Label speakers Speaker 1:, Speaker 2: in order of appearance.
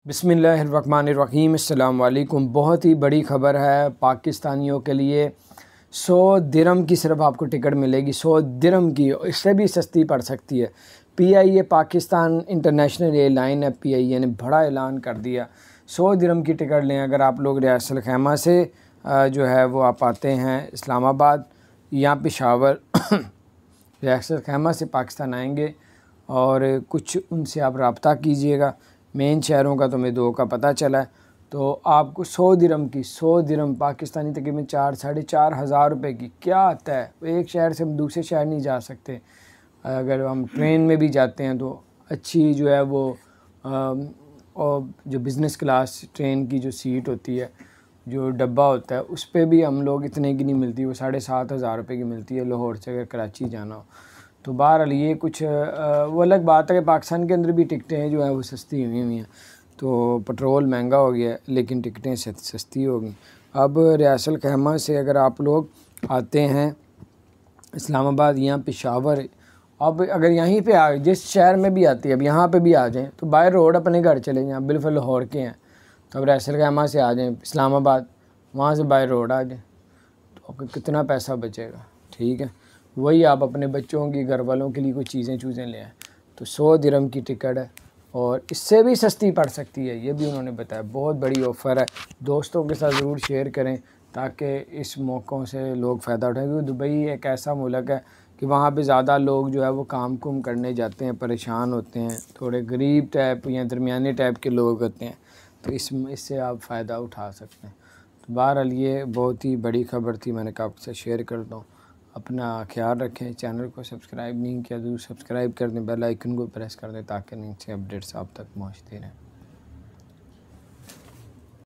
Speaker 1: बिस्मिल्लाहिर्रहमानिर्रहीम। अस्सलाम वालेकुम। बहुत ही बड़ी ख़बर है पाकिस्तानियों के लिए। 100 दिरहम की सिर्फ आपको टिकट मिलेगी, 100 दिरहम की। इससे भी सस्ती पड़ सकती है। PIA पाकिस्तान इंटरनेशनल एयरलाइन है, PIA ने बड़ा ऐलान कर दिया 100 दिरहम की टिकट लें। अगर आप लोग रियासत खैमा से जो है वो आप आते हैं इस्लामाबाद या पेशावर रियासत खैमा से पाकिस्तान आएंगे और कुछ उनसे आप रब्ता कीजिएगा। मेन शहरों का तो मैं 2 का पता चला है, तो आपको 100 दिरहम की, 100 दिरहम पाकिस्तानी तकरीबन 4-4.5 हज़ार रुपये की क्या आता है। एक शहर से हम दूसरे शहर नहीं जा सकते। अगर हम ट्रेन में भी जाते हैं तो अच्छी जो है वो और जो बिज़नेस क्लास ट्रेन की जो सीट होती है, जो डब्बा होता है, उस पर भी हम लोग इतने की नहीं मिलती, वो 7,500 रुपये की मिलती है लाहौर से अगर कराची जाना हो। तो बहरहाल ये कुछ वो अलग बात है कि पाकिस्तान के अंदर भी टिकटें जो हैं वो सस्ती हुई हैं। तो पेट्रोल महंगा हो गया लेकिन टिकटें सस्ती हो गई। अब रियासत खैमा से अगर आप लोग आते हैं इस्लामाबाद या पेशावर, अब अगर यहीं पे आ जिस शहर में भी आती है, अब यहाँ पे भी आ जाएं तो बाय रोड अपने घर चले जाएँ। बिल्कुल लाहौर के हैं तो अब रियासत खैमा से आ जाएँ इस्लामाबाद, वहाँ से बाय रोड आ जाएँ तो आपको कितना पैसा बचेगा। ठीक है, वही आप अपने बच्चों की, घर वालों के लिए कोई चीज़ें ले आएँ तो 100 दिरहम की टिकट है और इससे भी सस्ती पड़ सकती है, ये भी उन्होंने बताया। बहुत बड़ी ऑफ़र है। दोस्तों के साथ ज़रूर शेयर करें ताकि इस मौक़ों से लोग फ़ायदा उठाएं, क्योंकि दुबई एक ऐसा मुल्क है कि वहाँ पे ज़्यादा लोग जो है वो काम कुम करने जाते हैं, परेशान होते हैं, थोड़े गरीब टाइप या दरमियाने टाइप के लोग होते हैं, तो इससे आप फ़ायदा उठा सकते हैं। तो बहरहाल ये बहुत ही बड़ी ख़बर थी, मैंने कहा आपसे शेयर करता हूँ। अपना ख्याल रखें। चैनल को सब्सक्राइब नहीं किया तो सब्सक्राइब कर दें, बेल आइकन को प्रेस कर दें ताकि नीचे अपडेट्स आप तक पहुँचते रहें।